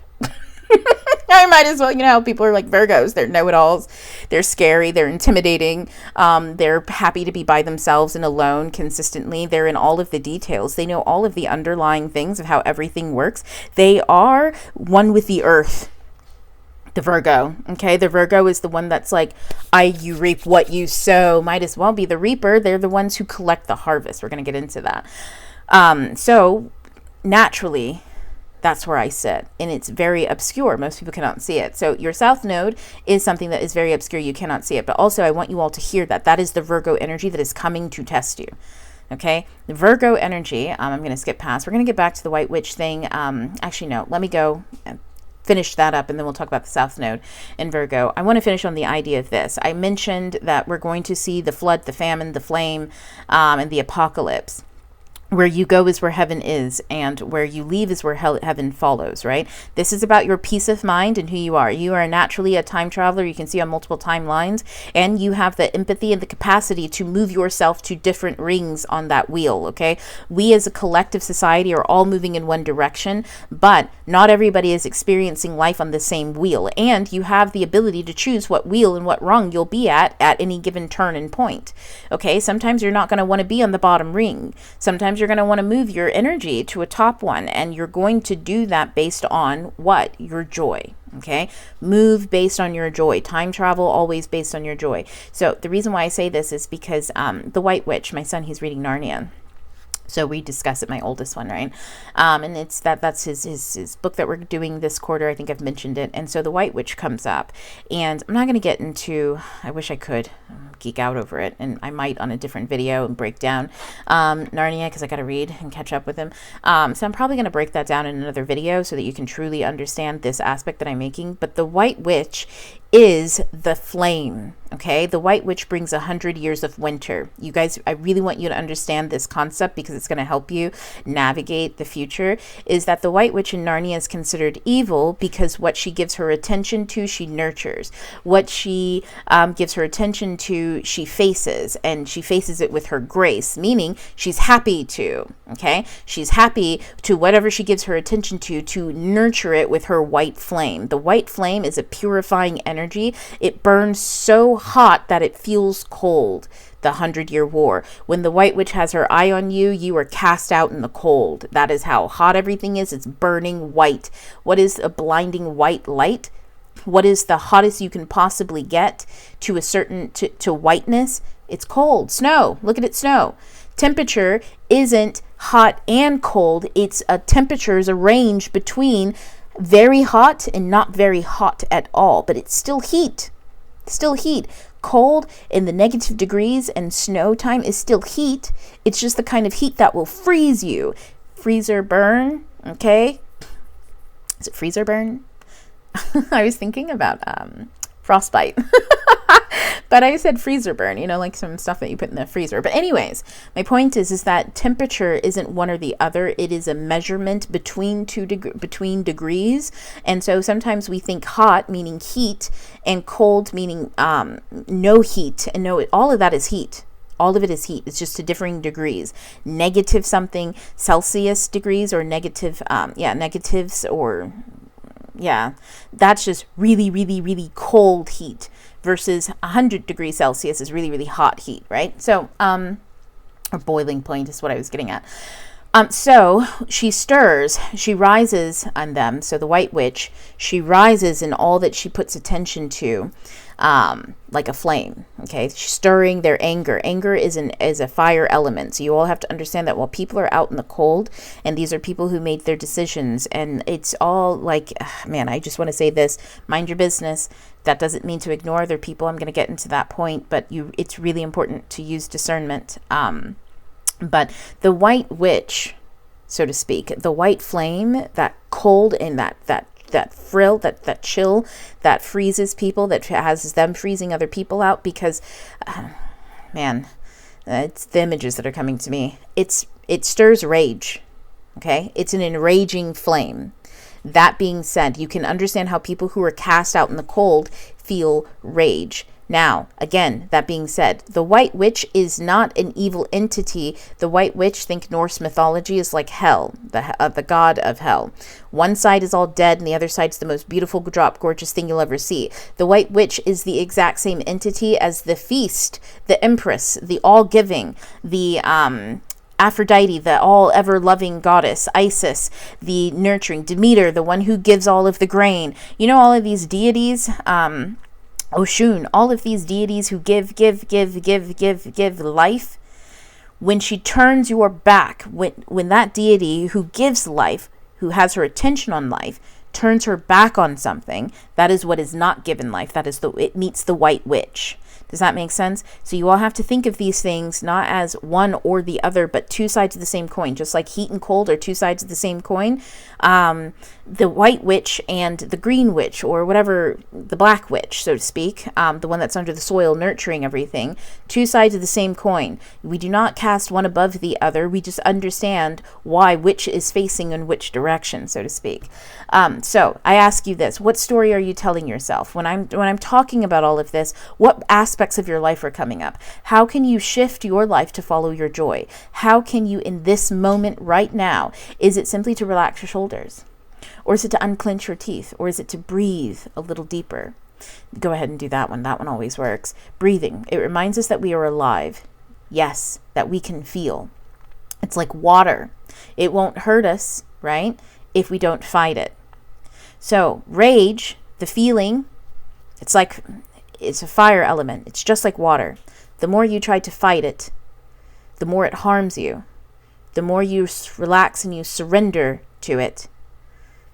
I might as well, people are like Virgos. They're know-it-alls. They're scary. They're intimidating. They're happy to be by themselves and alone consistently. They're in all of the details. They know all of the underlying things of how everything works. They are one with the earth. The Virgo, okay? The Virgo is the one that's like, you reap what you sow. Might as well be the reaper. They're the ones who collect the harvest. We're going to get into that. So naturally, that's where I sit. And it's very obscure. Most people cannot see it. So your South Node is something that is very obscure. You cannot see it. But also, I want you all to hear that. That is the Virgo energy that is coming to test you. Okay? The Virgo energy, I'm going to skip past. We're going to get back to the White Witch thing. Actually, no. Let me go finish that up, and then we'll talk about the South Node in Virgo. I want to finish on the idea of this. I mentioned that we're going to see the flood, the famine, the flame, and the apocalypse. Where you go is where heaven is, and where you leave is where heaven follows, right? This is about your peace of mind and who you are. You are naturally a time traveler. You can see on multiple timelines, and you have the empathy and the capacity to move yourself to different rings on that wheel, okay? We as a collective society are all moving in one direction, but not everybody is experiencing life on the same wheel, and you have the ability to choose what wheel and what rung you'll be at any given turn and point, okay? Sometimes you're not going to want to be on the bottom ring. Sometimes you're going to want to move your energy to a top one, and you're going to do that based on what? Your joy. Okay, move based on your joy. Time travel always based on your joy. So the reason why I say this is because the White Witch, my son, he's reading Narnia. So we discuss it, my oldest one, right? And it's that's his book that we're doing this quarter. I think I've mentioned it. And so the White Witch comes up, and I'm not going to get into, I wish I could geek out over it, and I might on a different video and break down Narnia, because I got to read and catch up with him. So I'm probably going to break that down in another video so that you can truly understand this aspect that I'm making. But the White Witch is the flame, okay? The White Witch brings 100 years of winter. You guys, I really want you to understand this concept, because it's going to help you navigate the future, is that the White Witch in Narnia is considered evil because what she gives her attention to, she nurtures. What she gives her attention to, she faces, and she faces it with her grace, meaning she's happy to, okay? She's happy to whatever she gives her attention to nurture it with her white flame. The white flame is a purifying energy. It burns so hot that it feels cold. The 100-Year War. When the White Witch has her eye on you, you are cast out in the cold. That is how hot everything is. It's burning white. What is a blinding white light? What is the hottest you can possibly get to a certain to whiteness? It's cold. Snow. Look at it, snow. Temperature isn't hot and cold. It's a temperature is a range between very hot and not very hot at all, but it's still heat. Still heat. Cold in the negative degrees and snow time is still heat. It's just the kind of heat that will freeze you. Freezer burn, okay? Is it freezer burn? I was thinking about frostbite. But I said freezer burn, you know, like some stuff that you put in the freezer. But anyways, my point is that temperature isn't one or the other. It is a measurement between between degrees. And so sometimes we think hot, meaning heat, and cold, meaning no heat. And no, all of that is heat. All of it is heat. It's just to differing degrees. Negative something Celsius degrees, or negative, negatives, or that's just really, really, really cold heat, versus 100 degrees Celsius is really, really hot heat, right? So, or boiling point is what I was getting at. So she stirs, she rises on them. So the White Witch, she rises in all that she puts attention to, like a flame. Okay, she's stirring their anger. Anger is a fire element. So you all have to understand that while people are out in the cold, and these are people who made their decisions, and it's all like, man, I just want to say this: mind your business. That doesn't mean to ignore other people. I'm going to get into that point, but it's really important to use discernment. But the White Witch, so to speak, the white flame, that cold and that frill, that chill, that freezes people, that has them freezing other people out, because, it's the images that are coming to me. It stirs rage, okay? It's an enraging flame. That being said, you can understand how people who are cast out in the cold feel rage. Now, again, that being said, the White Witch is not an evil entity. The White Witch, think Norse mythology, is like hell, the god of hell. One side is all dead, and the other side's the most beautiful, gorgeous thing you'll ever see. The White Witch is the exact same entity as the feast, the empress, the all-giving, the Aphrodite, the all-ever-loving goddess, Isis, the nurturing, Demeter, the one who gives all of the grain. You know, all of these deities, Oshun, all of these deities who give life. When she turns your back, when that deity who gives life, who has her attention on life, turns her back on something, That is what is not given life. That is it meets the white witch. Does that make sense? So you all have to think of these things not as one or the other, but two sides of the same coin. Just like heat and cold are two sides of the same coin. The white witch and the green witch, or whatever, the black witch, so to speak, the one that's under the soil nurturing everything, two sides of the same coin. We do not cast one above the other. We just understand why which is facing in which direction, so to speak. So I ask you this: what story are you telling yourself when I'm talking about all of this? What aspects of your life are coming up? How can you shift your life to follow your joy? How can you, in this moment right now, is it simply to relax your shoulders? Or is it to unclench your teeth? Or is it to breathe a little deeper? Go ahead and do that one. That one always works. Breathing. It reminds us that we are alive. Yes, that we can feel. It's like water. It won't hurt us, right, if we don't fight it. So rage, the feeling, it's a fire element. It's just like water. The more you try to fight it, the more it harms you. The more you relax and you surrender to it,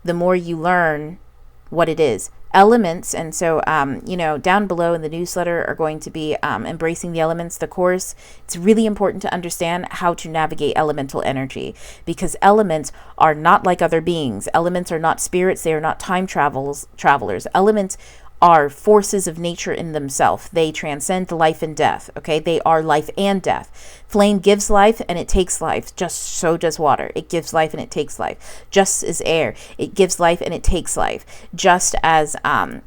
the more you learn what it is. Elements, and so, down below in the newsletter are going to be Embracing the Elements, the course. It's really important to understand how to navigate elemental energy, because elements are not like other beings. Elements are not spirits. They are not time travelers. Elements are forces of nature in themselves. They transcend life and death, okay? They are life and death. Flame gives life and it takes life. Just so does water. It gives life and it takes life. Just as air, it gives life and it takes life. Just as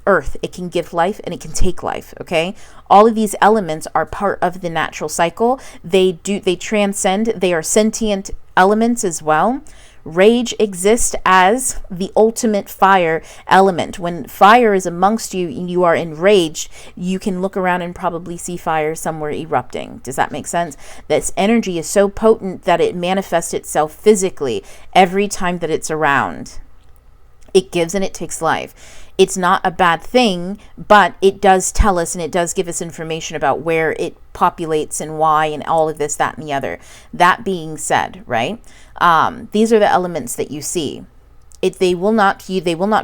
earth, it can give life and it can take life, okay? All of these elements are part of the natural cycle. They transcend. They are sentient elements as well. Rage exists as the ultimate fire element. When fire is amongst you and you are enraged, you can look around and probably see fire somewhere erupting. Does that make sense? This energy is so potent that it manifests itself physically every time that it's around. It gives and it takes life. It's not a bad thing, but it does tell us and it does give us information about where it populates and why and all of this, that, and the other. That being said, right? These are the elements that you see. They will not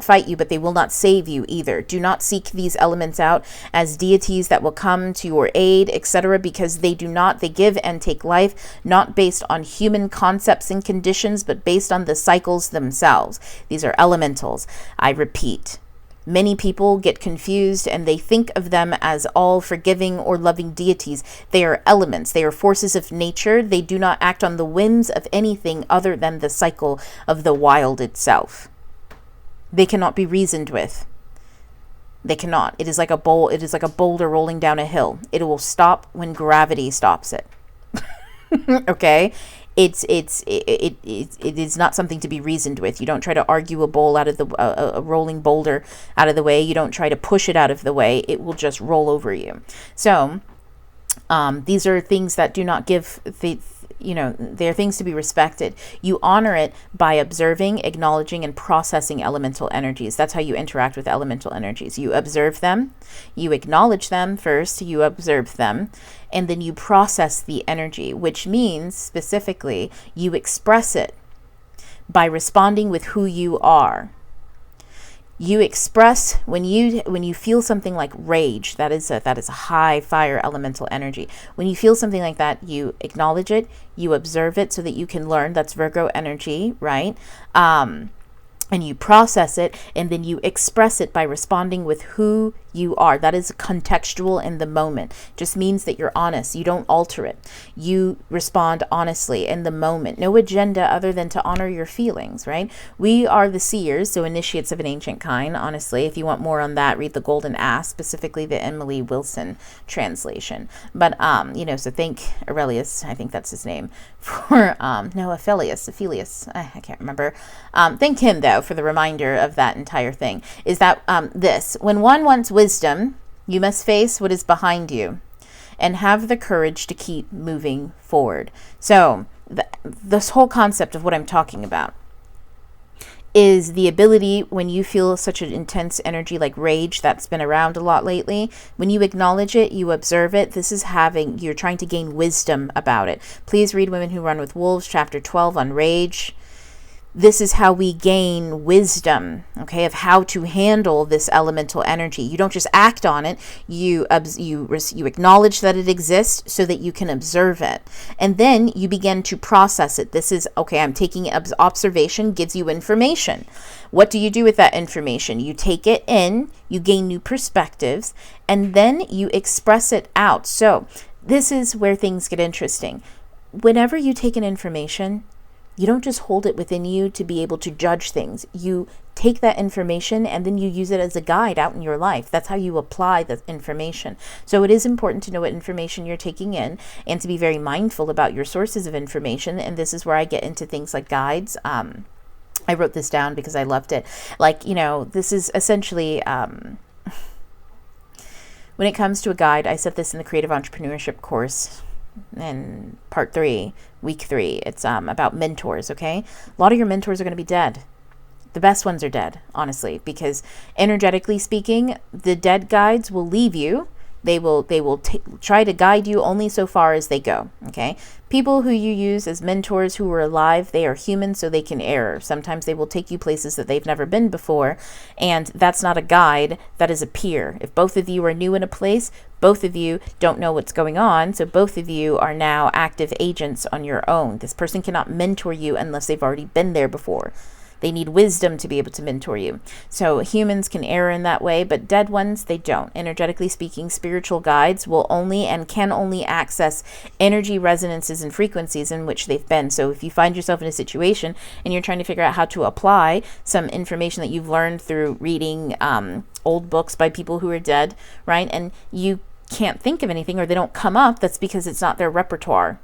fight you, but they will not save you either. Do not seek these elements out as deities that will come to your aid, etc., because they give and take life, not based on human concepts and conditions, but based on the cycles themselves. These are elementals. I repeat. Many people get confused and they think of them as all forgiving or loving deities. They are elements. They are forces of nature. They do not act on the whims of anything other than the cycle of the wild itself. They cannot be reasoned with. They cannot. It is like a boulder rolling down a hill. It will stop when gravity stops it. Okay? It is not something to be reasoned with. You don't try to argue a rolling boulder out of the way. You don't try to push it out of the way. It will just roll over you. So these are things that do not give they're things to be respected. You honor it by observing, acknowledging, and processing elemental energies. That's how you interact with elemental energies. You observe them, you acknowledge them first, you observe them, and then you process the energy, which means specifically you express it by responding with who you are. You express when you feel something like rage. That is a high fire elemental energy. When you feel something like that, you acknowledge it, you observe it so that you can learn. That's Virgo energy, right? And you process it, and then you express it by responding with who you are. That is contextual in the moment. Just means that you're honest. You don't alter it. You respond honestly in the moment. No agenda other than to honor your feelings, right? We are the seers, so initiates of an ancient kind, honestly. If you want more on that, read The Golden Ass, specifically the Emily Wilson translation. But, so thank Aurelius, I think that's his name, for, Aphelius, I can't remember. Thank him, though, for the reminder of that entire thing, is that when one wants wisdom, you must face what is behind you and have the courage to keep moving forward. So this whole concept of what I'm talking about is the ability, when you feel such an intense energy like rage that's been around a lot lately, when you acknowledge it, you observe it, you're trying to gain wisdom about it. Please read Women Who Run with Wolves, chapter 12 on rage. This is how we gain wisdom, okay, of how to handle this elemental energy. You don't just act on it. You acknowledge that it exists so that you can observe it. And then you begin to process it. This is, okay, I'm taking observation, gives you information. What do you do with that information? You take it in, you gain new perspectives, and then you express it out. So this is where things get interesting. Whenever you take in information, you don't just hold it within you to be able to judge things. You take that information and then you use it as a guide out in your life. That's how you apply the information. So it is important to know what information you're taking in and to be very mindful about your sources of information. And this is where I get into things like guides. I wrote this down because I loved it. Like, this is essentially, when it comes to a guide, I said this in the Creative Entrepreneurship course in part 3, week 3. It's about mentors, okay? A lot of your mentors are going to be dead. The best ones are dead, honestly, because energetically speaking, the dead guides will leave you. They will try to guide you only so far as they go, okay? People who you use as mentors who are alive, they are human, so they can err. Sometimes they will take you places that they've never been before, and that's not a guide, that is a peer. If both of you are new in a place, both of you don't know what's going on, so both of you are now active agents on your own. This person cannot mentor you unless they've already been there before. They need wisdom to be able to mentor you. So humans can err in that way, but dead ones, they don't. Energetically speaking, spiritual guides will only and can only access energy resonances and frequencies in which they've been. So if you find yourself in a situation and you're trying to figure out how to apply some information that you've learned through reading old books by people who are dead, right? And you can't think of anything or they don't come up, that's because it's not their repertoire.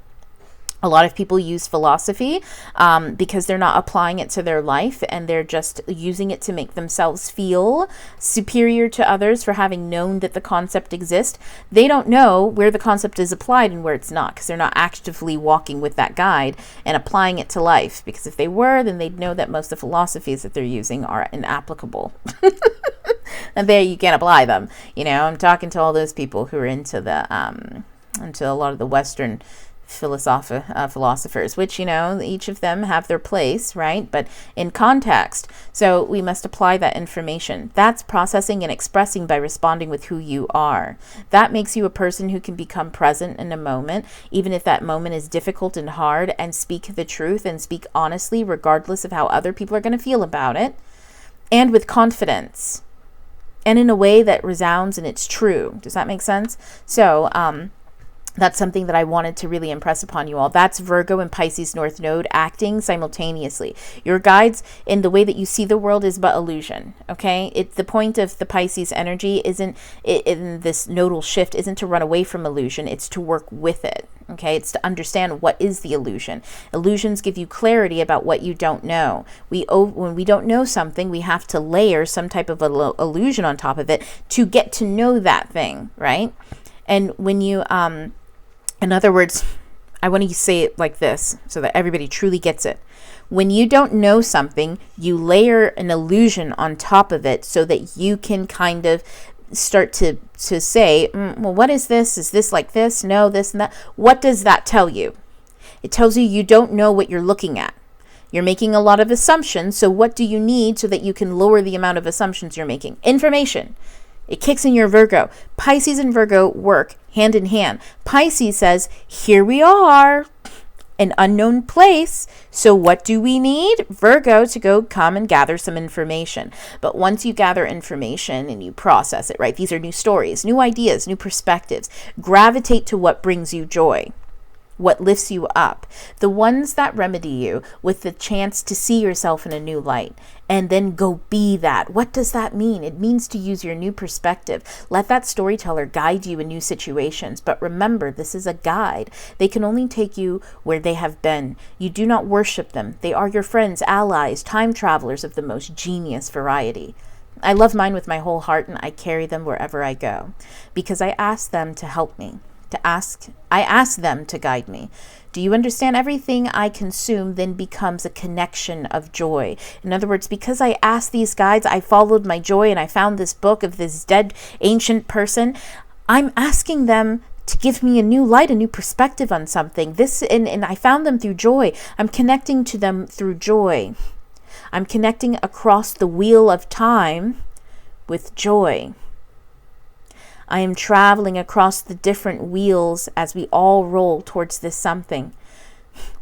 A lot of people use philosophy because they're not applying it to their life and they're just using it to make themselves feel superior to others for having known that the concept exists. They don't know where the concept is applied and where it's not because they're not actively walking with that guide and applying it to life. Because if they were, then they'd know that most of the philosophies that they're using are inapplicable. And there you can't apply them. I'm talking to all those people who are into a lot of the Western philosophers, which, each of them have their place, right? But in context. So we must apply that information. That's processing and expressing by responding with who you are. That makes you a person who can become present in a moment, even if that moment is difficult and hard, and speak the truth and speak honestly, regardless of how other people are going to feel about it, and with confidence, and in a way that resounds and it's true. Does that make sense? So, that's something that I wanted to really impress upon you all. That's Virgo and Pisces North Node acting simultaneously. Your guides in the way that you see the world is but illusion, okay? It's the point of the Pisces energy isn't, in this nodal shift, isn't to run away from illusion. It's to work with it, okay? It's to understand what is the illusion. Illusions give you clarity about what you don't know. When we don't know something, we have to layer some type of illusion on top of it to get to know that thing, right? And when you, in other words, I want to say it like this so that everybody truly gets it. When you don't know something, you layer an illusion on top of it so that you can kind of start to say, well, what is this? Is this like this? No, this and that. What does that tell you? It tells you don't know what you're looking at. You're making a lot of assumptions. So what do you need so that you can lower the amount of assumptions you're making? Information. It kicks in your Virgo. Pisces and Virgo work hand in hand. Pisces says, here we are, an unknown place. So what do we need? Virgo to go come and gather some information. But once you gather information and you process it, right? These are new stories, new ideas, new perspectives. Gravitate to what brings you joy. What lifts you up, the ones that remedy you with the chance to see yourself in a new light, and then go be that. What does that mean? It means to use your new perspective. Let that storyteller guide you in new situations. But remember, this is a guide. They can only take you where they have been. You do not worship them. They are your friends, allies, time travelers of the most genius variety. I love mine with my whole heart, and I carry them wherever I go because I ask them to help me. I ask them to guide me. Do you understand? Everything I consume then becomes a connection of joy. In other words, because I asked these guides, I followed my joy and I found this book of this dead ancient person. I'm asking them to give me a new light, a new perspective on something. And I found them through joy. I'm connecting to them through joy. I'm connecting across the wheel of time with joy. I am traveling across the different wheels as we all roll towards this something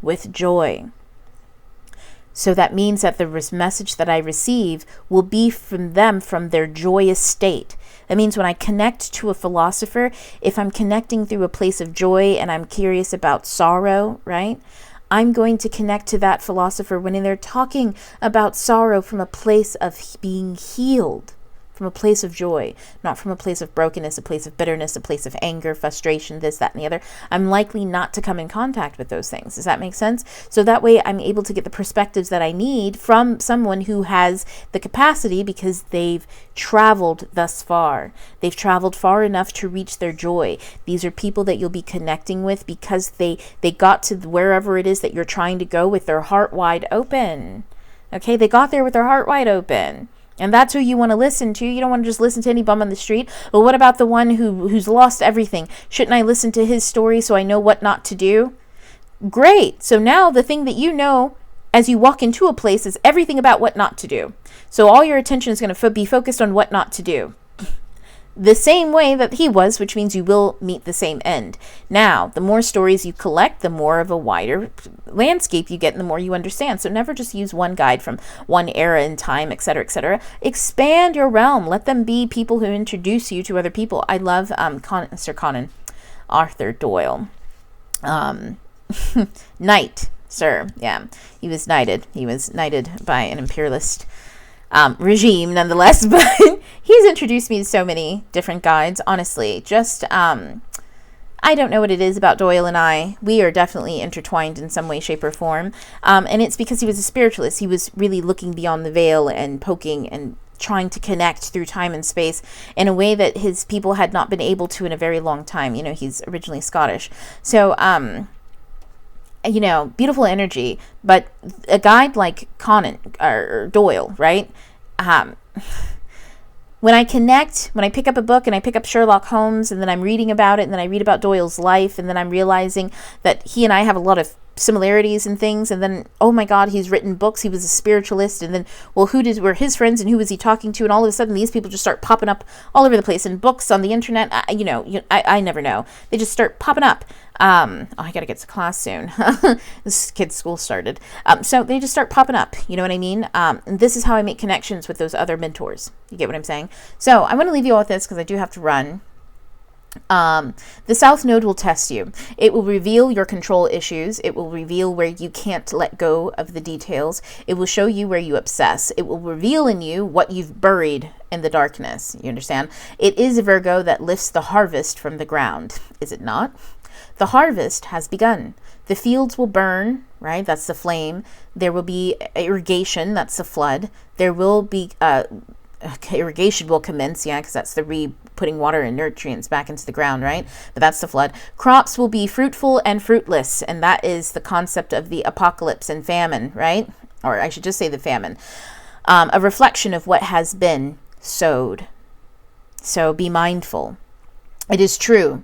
with joy. So that means that the message that I receive will be from them, from their joyous state. That means when I connect to a philosopher, if I'm connecting through a place of joy and I'm curious about sorrow, right? I'm going to connect to that philosopher when they're talking about sorrow from a place of being healed, from a place of joy, not from a place of brokenness, a place of bitterness, a place of anger, frustration, this, that, and the other. I'm likely not to come in contact with those things. Does that make sense? So that way I'm able to get the perspectives that I need from someone who has the capacity, because they've traveled thus far. They've traveled far enough to reach their joy. These are people that you'll be connecting with because they got to wherever it is that you're trying to go with their heart wide open. Okay, they got there with their heart wide open. And that's who you want to listen to. You don't want to just listen to any bum on the street. Well, what about the one who's lost everything? Shouldn't I listen to his story so I know what not to do? Great. So now the thing that you know as you walk into a place is everything about what not to do. So all your attention is going to be focused on what not to do. The same way that he was, which means you will meet the same end. Now, the more stories you collect, the more of a wider landscape you get and the more you understand. So never just use one guide from one era in time, etc., etc. Expand your realm. Let them be people who introduce you to other people. I love Sir Conan Arthur Doyle. Knight, sir. Yeah, he was knighted. He was knighted by an imperialist regime nonetheless, but he's introduced me to so many different guides. Honestly, just I don't know what it is about Doyle and I. We are definitely intertwined in some way, shape, or form, and it's because he was a spiritualist. He was really looking beyond the veil and poking and trying to connect through time and space in a way that his people had not been able to in a very long time. You know, he's originally Scottish, so you know, beautiful energy. But a guide like Conan or Doyle, right? When I connect, when I pick up a book and I pick up Sherlock Holmes and then I'm reading about it and then I read about Doyle's life and then I'm realizing that he and I have a lot of similarities and things, and then, oh my God, he's written books, he was a spiritualist, and then, well, were his friends and who was he talking to, and all of a sudden these people just start popping up all over the place in books, on the internet. I never know, they just start popping up. I gotta get to class soon. This kid's school started, so they just start popping up, you know what I mean? And this is how I make connections with those other mentors. You get what I'm saying? So I want to leave you all with this because I do have to run. The South Node will test you. It will reveal your control issues. It will reveal where you can't let go of the details. It will show you where you obsess. It will reveal in you what you've buried in the darkness. You understand? It is a Virgo that lifts the harvest from the ground. Is it not? The harvest has begun. The fields will burn, right? That's the flame. There will be irrigation. That's the flood. There will be irrigation will commence, yeah, because that's the putting water and nutrients back into the ground, right? But that's the flood. Crops will be fruitful and fruitless, and that is the concept of the apocalypse and famine, right? Or I should just say the famine. A reflection of what has been sowed. So be mindful. It is true.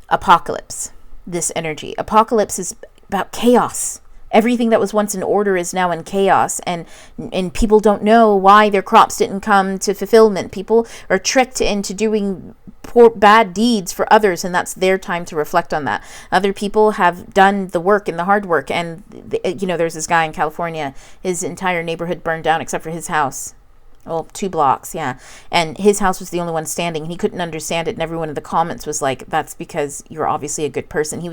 Apocalypse, this energy. Apocalypse is about chaos. Everything that was once in order is now in chaos, and people don't know why their crops didn't come to fulfillment. People are tricked into doing bad deeds for others, and that's their time to reflect on that. Other people have done the work and the hard work, and there's this guy in California, his entire neighborhood burned down except for his house. Well, 2 blocks, yeah. And his house was the only one standing, and he couldn't understand it. And everyone in the comments was like, that's because you're obviously a good person. He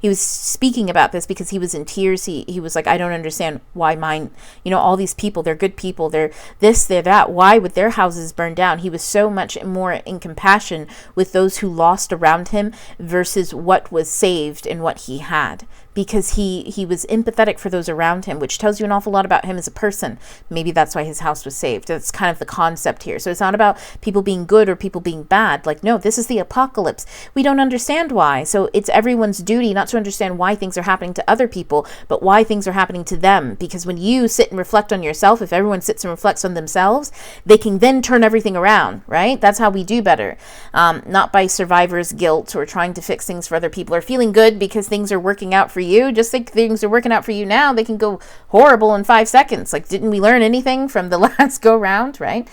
was speaking about this because he was in tears. He was like, I don't understand why mine, all these people, they're good people. They're this, they're that. Why would their houses burn down? He was so much more in compassion with those who lost around him versus what was saved and what he had. Because he was empathetic for those around him, which tells you an awful lot about him as a person. Maybe that's why his house was saved. That's kind of the concept here. So it's not about people being good or people being bad. Like, no, this is the apocalypse. We don't understand why. So it's everyone's duty not to understand why things are happening to other people, but why things are happening to them. Because when you sit and reflect on yourself, if everyone sits and reflects on themselves, they can then turn everything around, right? That's how we do better. Not by survivor's guilt or trying to fix things for other people or feeling good because things are working out for you. Just like things are working out for you now, they can go horrible in 5 seconds. Like, didn't we learn anything from the last go round, right?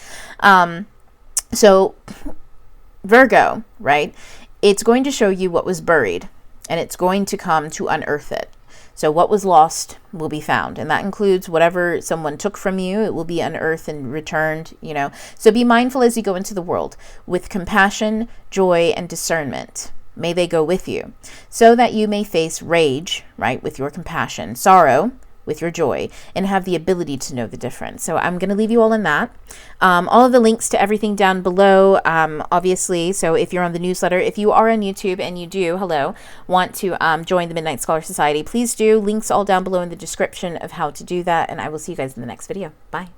So Virgo, right? It's going to show you what was buried, and it's going to come to unearth it. So what was lost will be found, and that includes whatever someone took from you. It will be unearthed and returned, you know. So be mindful as you go into the world with compassion, joy, and discernment. May they go with you, so that you may face rage, right, with your compassion, sorrow with your joy, and have the ability to know the difference. So I'm going to leave you all in that. All of the links to everything down below, obviously. So if you're on the newsletter, if you are on YouTube and you do, want to join the Midnight Scholar Society, please do. Links all down below in the description of how to do that. And I will see you guys in the next video. Bye.